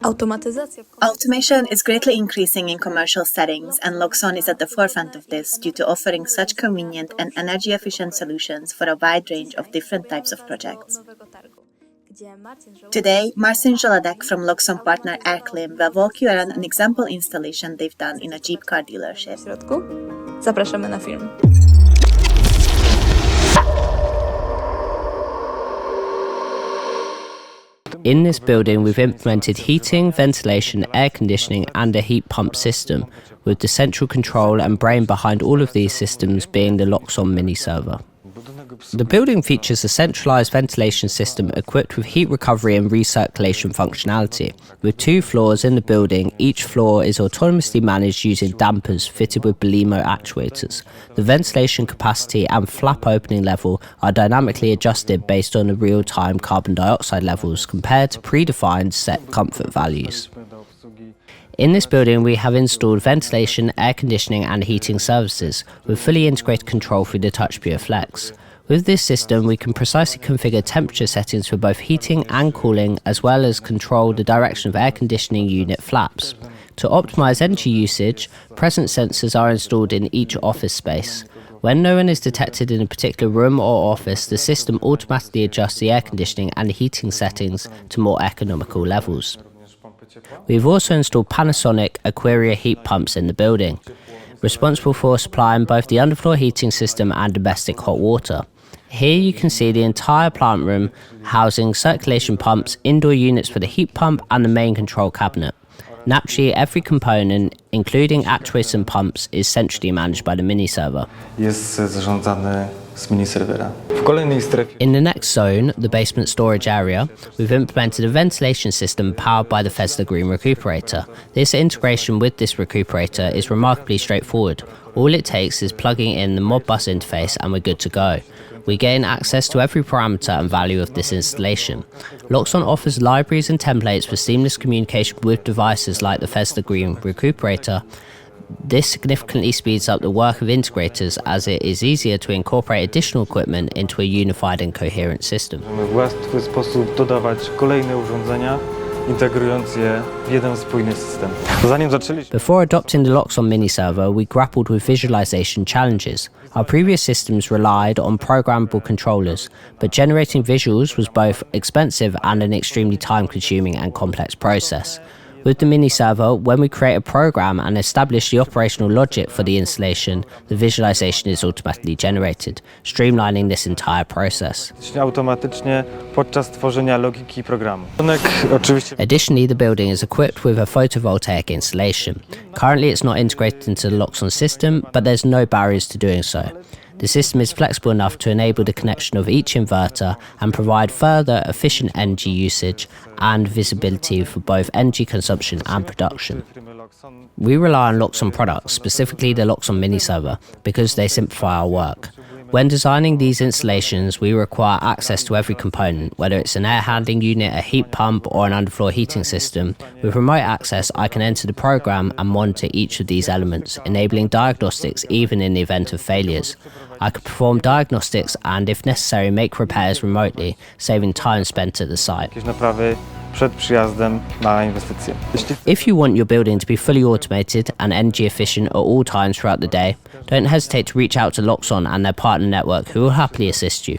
Automation is greatly increasing in commercial settings, and Loxone is at the forefront of this due to offering such convenient and energy-efficient solutions for a wide range of different types of projects. Today, Marcin Zolądek from Loxone Partner AerKlim will walk you around an example installation they've done in a Jeep car dealership. Zapraszamy na film. In this building, we've implemented heating, ventilation, air conditioning and a heat pump system, with the central control and brain behind all of these systems being the Loxone mini server. The building features a centralized ventilation system equipped with heat recovery and recirculation functionality. With 2 floors in the building, each floor is autonomously managed using dampers fitted with Belimo actuators. The ventilation capacity and flap opening level are dynamically adjusted based on the real-time carbon dioxide levels compared to predefined set comfort values. In this building, we have installed ventilation, air conditioning and heating services with fully integrated control through the TouchPure Flex. With this system, we can precisely configure temperature settings for both heating and cooling, as well as control the direction of air conditioning unit flaps. To optimize energy usage, presence sensors are installed in each office space. When no one is detected in a particular room or office, the system automatically adjusts the air conditioning and heating settings to more economical levels. We've also installed Panasonic Aquaria heat pumps in the building, responsible for supplying both the underfloor heating system and domestic hot water. Here you can see the entire plant room housing circulation pumps, indoor units for the heat pump and the main control cabinet. Naturally, every component, including actuators and pumps, is centrally managed by the mini server. In the next zone, the basement storage area, we've implemented a ventilation system powered by the Fesa green Recuperator. This integration with this Recuperator is remarkably straightforward. All it takes is plugging in the Modbus interface and we're good to go. We gain access to every parameter and value of this installation. Loxone offers libraries and templates for seamless communication with devices like the Fesa green Recuperator. This significantly speeds up the work of integrators as it is easier to incorporate additional equipment into a unified and coherent system. W łatwy sposób dodawać kolejne urządzenia, integrując je w jeden spójny system. Before adopting the Loxone mini server, we grappled with visualization challenges. Our previous systems relied on programmable controllers, but generating visuals was both expensive and an extremely time-consuming and complex process. With the mini server, when we create a program and establish the operational logic for the installation, the visualization is automatically generated, streamlining this entire process. Additionally, the building is equipped with a photovoltaic installation. Currently, it's not integrated into the Loxone system, but there's no barriers to doing so. The system is flexible enough to enable the connection of each inverter and provide further efficient energy usage and visibility for both energy consumption and production. We rely on Loxone products, specifically the Loxone mini server, because they simplify our work. When designing these installations, we require access to every component, whether it's an air handling unit, a heat pump, or an underfloor heating system. With remote access, I can enter the program and monitor each of these elements, enabling diagnostics even in the event of failures. I can perform diagnostics and, if necessary, make repairs remotely, saving time spent at the site. If you want your building to be fully automated and energy efficient at all times throughout the day, don't hesitate to reach out to Loxone and their partner network, who will happily assist you.